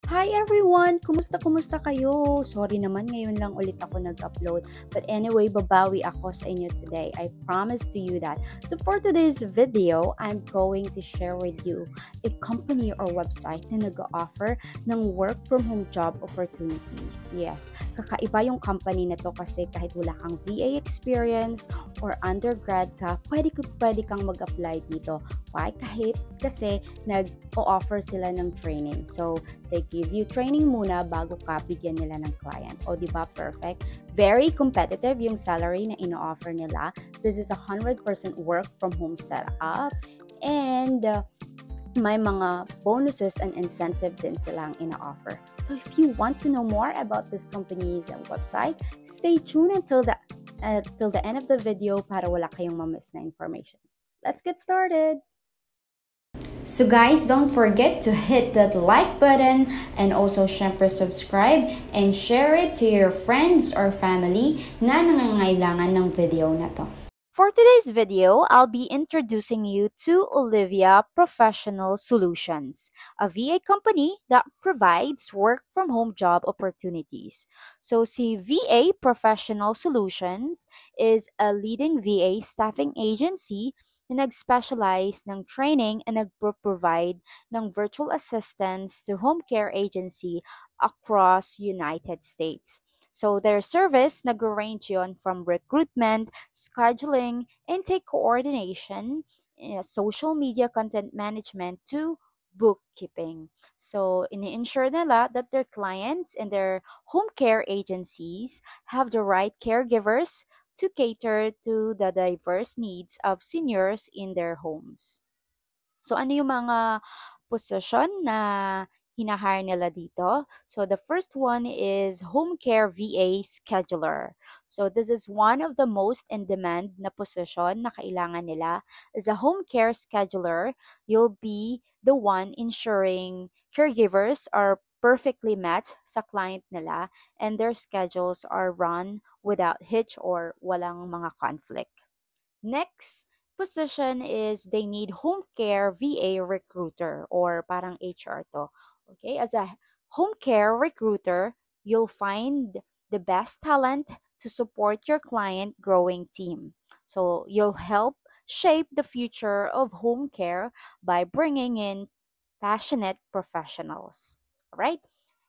Hi everyone! Kumusta kayo? Sorry naman ngayon lang ulit ako nag-upload. But anyway, babawi ako sa inyo today. I promise to you that. So for today's video, I'm going to share with you a company or website na nag-offer ng work from home job opportunities. Yes, kakaiba yung company na to kasi kahit wala kang VA experience or undergrad ka, pwede kang mag-apply dito. Why? Kasi nag-o-offer sila ng training. So, they give you training muna bago ka bigyan nila ng client. O, di ba? Perfect. Very competitive yung salary na ino-offer nila. This is 100% work from home setup. And may mga bonuses and incentive din silang ino-offer. So if you want to know more about this company's website, stay tuned until the end of the video para wala kayong ma-miss na information. Let's get started! So guys, don't forget to hit that like button and also syempre subscribe and share it to your friends or family na nangangailangan ng video na to. For today's video, I'll be introducing you to Olivia Professional Solutions, a VA company that provides work from home job opportunities. So si VA Professional Solutions is a leading VA staffing agency na nag-specialize ng training and nag-provide ng virtual assistance to home care agency across United States. So their service nag-range yon from recruitment, scheduling, intake coordination, social media content management to bookkeeping. So ini-ensure nila that their clients and their home care agencies have the right caregivers to cater to the diverse needs of seniors in their homes. So ano yung mga posisyon na hinahire nila dito? So the first one is home care VA scheduler. So this is one of the most in-demand na posisyon na kailangan nila. As a home care scheduler, you'll be the one ensuring caregivers are perfectly met sa client nila and their schedules are run without hitch or walang mga conflict. Next position is they need home care VA recruiter or parang HR to. Okay, as a home care recruiter, you'll find the best talent to support your client growing team. So you'll help shape the future of home care by bringing in passionate professionals. All right?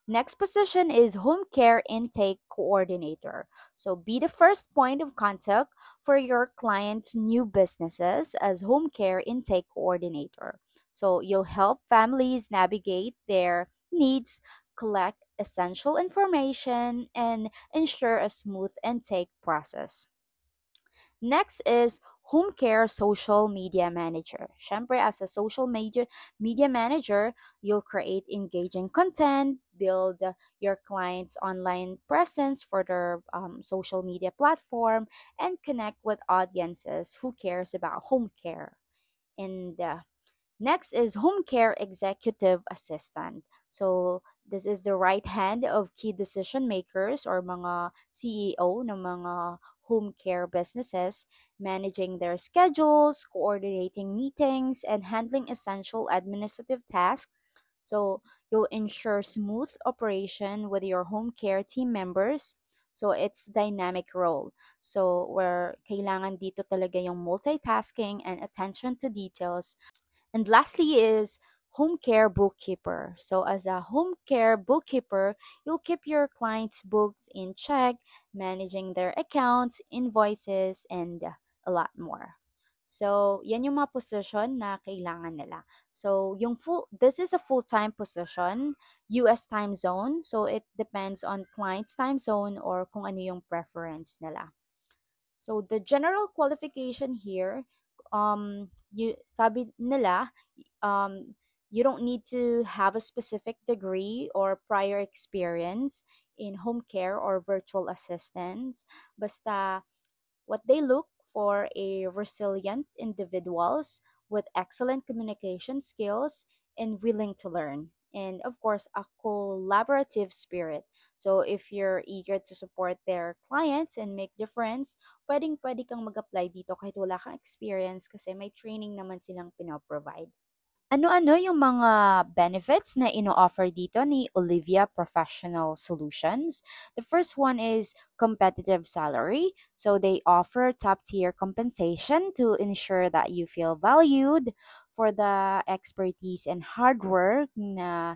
Next position is home care intake coordinator. So be the first point of contact for your client's new businesses as home care intake coordinator. So you'll help families navigate their needs, collect essential information, and ensure a smooth intake process. Next is home care social media manager. Syempre, as a media manager, you'll create engaging content, build your client's online presence for their social media platform, and connect with audiences who cares about home care. And next is home care executive assistant. So this is the right hand of key decision makers or mga CEO ng mga home care businesses, managing their schedules, coordinating meetings, and handling essential administrative tasks. So you'll ensure smooth operation with your home care team members. So it's dynamic role. So where kailangan dito talaga yung multitasking and attention to details. And lastly is home care bookkeeper. So as a home care bookkeeper, you'll keep your clients' books in check, managing their accounts, invoices, and a lot more. So, yan yung mga position na kailangan nila. So, this is a full-time position, US time zone. So, it depends on client's time zone or kung ano yung preference nila. So the general qualification here, sabi nila, you don't need to have a specific degree or prior experience in home care or virtual assistance. Basta what they look for a resilient individuals with excellent communication skills and willing to learn. And of course, a collaborative spirit. So if you're eager to support their clients and make difference, pwedeng-pwede kang mag-apply dito kahit wala kang experience kasi may training naman silang pinoprovide. Ano-ano yung mga benefits na ino-offer dito ni Olivia Professional Solutions? The first one is competitive salary. So they offer top-tier compensation to ensure that you feel valued for the expertise and hard work na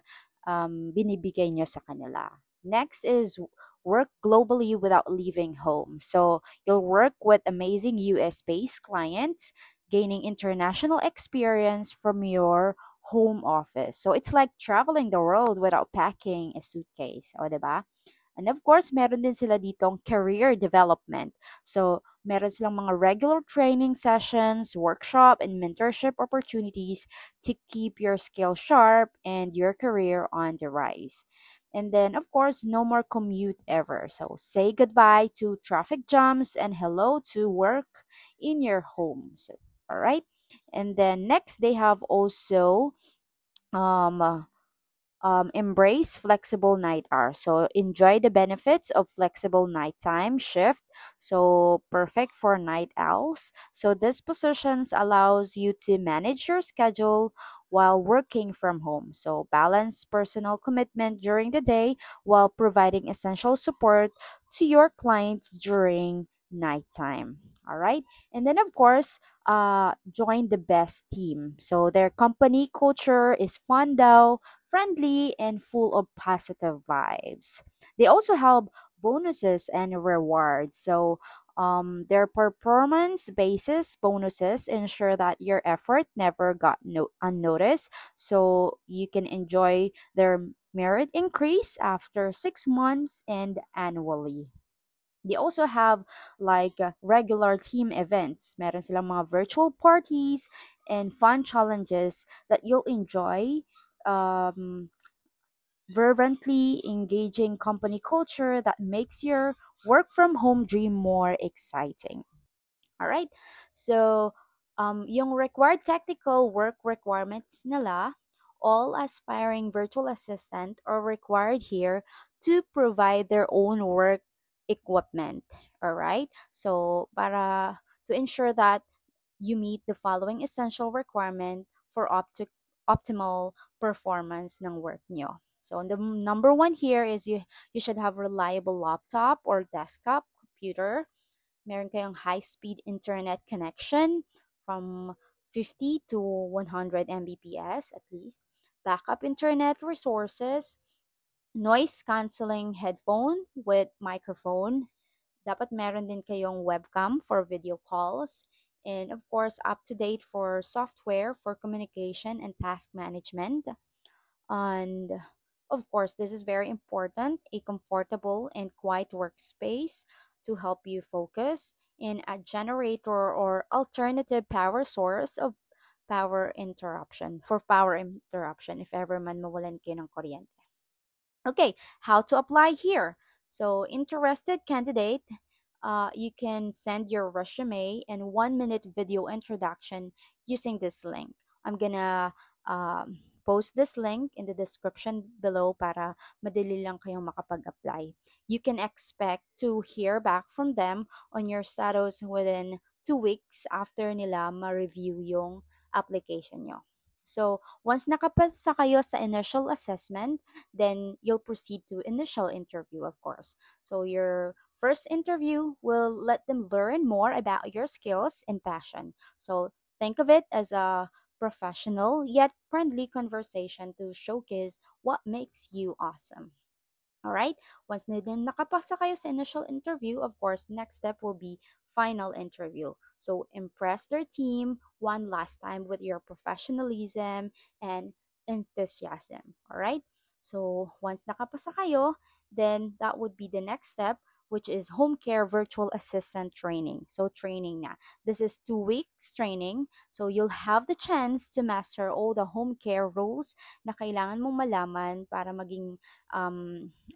binibigay nyo sa kanila. Next is work globally without leaving home. So you'll work with amazing US-based clients gaining international experience from your home office. So it's like traveling the world without packing a suitcase, o 'di ba? And of course, meron din sila ditong career development. So, meron silang mga regular training sessions, workshop, and mentorship opportunities to keep your skill sharp and your career on the rise. And then, of course, no more commute ever. So, say goodbye to traffic jams and hello to work in your home. So, all right. And then next, they have also um, embrace flexible night hours. So enjoy the benefits of flexible nighttime shift. So perfect for night owls. So this positions allows you to manage your schedule while working from home. So balance personal commitment during the day while providing essential support to your clients during nighttime. All right. And then of course, join the best team. So their company culture is fun though, friendly, and full of positive vibes. They also have bonuses and rewards. So, their performance basis bonuses ensure that your effort never got unnoticed. So, you can enjoy their merit increase after 6 months and annually. They also have like regular team events. Meron silang mga virtual parties and fun challenges that you'll enjoy. Um, Fervently engaging company culture that makes your work from home dream more exciting. All right. So, yung required technical work requirements nila, all aspiring virtual assistant are required here to provide their own work equipment. All right. So, para to ensure that you meet the following essential requirement for optimal performance ng work nyo. So the number one here is you should have reliable laptop or desktop computer. Meron kayong high-speed internet connection from 50 to 100 Mbps at least. Backup internet resources, noise canceling headphones with microphone. Dapat meron din kayong webcam for video calls. And of course, up to date for software for communication and task management. And of course, this is very important, a comfortable and quiet workspace to help you focus, and a generator or alternative power source of power interruption if ever man mawalan kayo ng kuryente. Okay, how to apply here. So, interested candidate, you can send your resume and 1 minute video introduction using this link. I'm gonna post this link in the description below para madali lang kayong makapag-apply. You can expect to hear back from them on your status within 2 weeks after nila ma-review yung application nyo. So, once nakapasa kayo sa initial assessment, then you'll proceed to initial interview, of course. So, your first interview will let them learn more about your skills and passion. So, think of it as a professional yet friendly conversation to showcase what makes you awesome. All right. Once na din nakapasa kayo sa initial interview, of course, next step will be final interview. So, impress their team one last time with your professionalism and enthusiasm. All right. So, once nakapasa kayo, then that would be the next step, which is home care virtual assistant training. So, training na. This is 2 weeks training. So, you'll have the chance to master all the home care rules na kailangan mong malaman para maging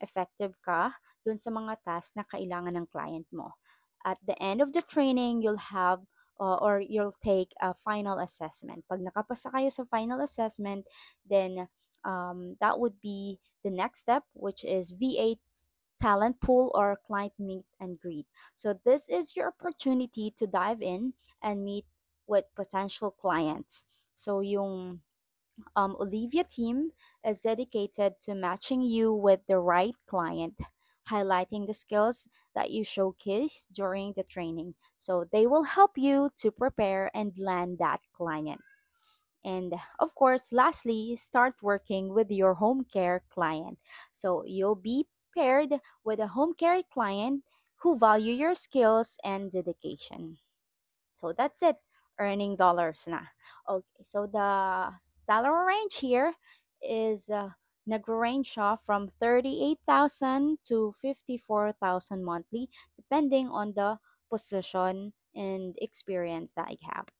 effective ka dun sa mga tasks na kailangan ng client mo. At the end of the training, you'll have or you'll take a final assessment. Pag nakapasa kayo sa final assessment, then that would be the next step, which is VA talent pool or client meet and greet. So this is your opportunity to dive in and meet with potential clients. So yung Olivia team is dedicated to matching you with the right client, highlighting the skills that you showcase during the training. So they will help you to prepare and land that client. And of course, lastly, start working with your home care client. So you'll be paired with a home care client who value your skills and dedication. So that's it, earning dollars na. Okay, so the salary range here is nag-range siya from 38,000 to 54,000 monthly depending on the position and experience that I have.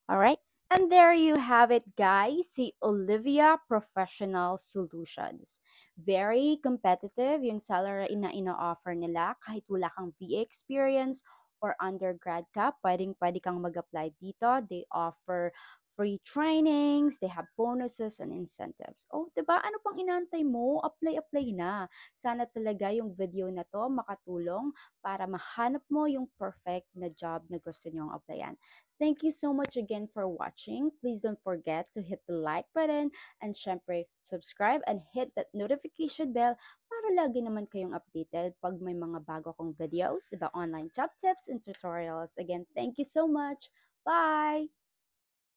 All right. And there you have it, guys. Si Olivia Professional Solutions. Very competitive yung salary na ina-offer nila. Kahit wala kang VA experience or undergrad ka, pwede kang mag-apply dito. They offer free trainings, they have bonuses and incentives. Oh, 'di ba? Ano pang inaantay mo? Apply na. Sana talaga yung video na to makatulong para mahanap mo yung perfect na job na gusto niyong applyan. Thank you so much again for watching. Please don't forget to hit the like button and syempre subscribe and hit that notification bell para lagi naman kayong updated pag may mga bago kong videos about online job tips and tutorials. Again, thank you so much. Bye!